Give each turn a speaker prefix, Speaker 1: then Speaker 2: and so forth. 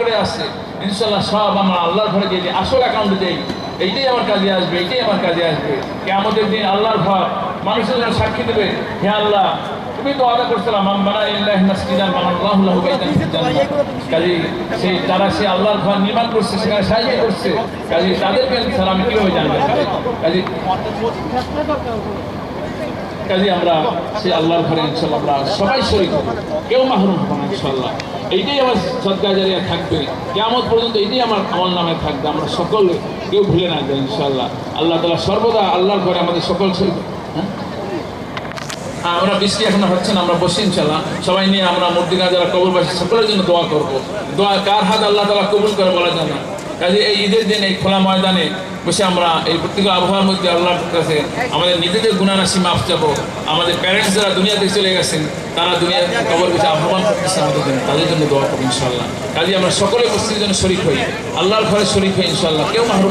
Speaker 1: করে আসছে, ইনশাল্লাহ সব আমরা আল্লাহর ঘরে দিয়ে আসল অ্যাকাউন্টে দেই। এইটাই আমার কাজে আসবে, এইটাই আমার কাজে আসবে। কিয়ামতের দিন আল্লাহর ঘর মানুষের জন্য সাক্ষী দেবে, হে আল্লাহ তুমি তো ওয়াদা করছিলাম মানবানা ইল্লাহি মাসজিদান বানাল্লাহু লাহু বাইতান ফিল জান্নাহ। কাজেই সেই যারা সেই আল্লাহর ঘর নির্মাণ করছে, সেখানে সাহায্য করছে, কাজেই তাদেরকে ছাড়া আমি কিভাবে জানবো? কাজেই আমরা সেই আল্লাহর ঘরে ইনশাল্লাহ আমরা সবাই শরীক হব, কেউ মাহরুম হবো না ইনশাল্লাহ। এইটাই আমার সদকা জারিয়া থাকবে কিয়ামত পর্যন্ত, এইটাই আমার আমল নামে থাকবে। আমরা সকলে কেউ ভুলে না যাই ইনশাল্লাহ। আল্লাহ তাআলা সর্বদা আল্লাহর ঘরে আমাদের সকল শরীক। আমরা বৃষ্টি এখন হচ্ছে না, আমরা বসি ইনশাল্লাহ সবাই নিয়ে আমরা মূর্তিগা যারা কবরবাসী সকলের জন্য দোয়া করবো। দোয়া কার হাত আল্লাহ তাআলা কবুল করে বলা যায় না। কাজে এই ঈদের দিন এই খোলা ময়দানে বসে আমরা এই প্রত্যেক আবহাওয়ার মধ্যে আল্লাহর কাছে আমাদের নিজেদের গুনাহরাশি মাফ চাবো। আমাদের প্যারেন্টস যারা দুনিয়াতে চলে গেছেন, তারা দুনিয়ার কবর কাছে আহ্বান করতেছে আমাদের জন্য, তাদের জন্য দোয়া করবো ইনশাল্লাহ। কাজে আমরা সকলে উপস্থিতির জন্য শরীক হই, আল্লাহর ঘরে শরীক হই ইনশাল্লাহ, কেউ মাহরুম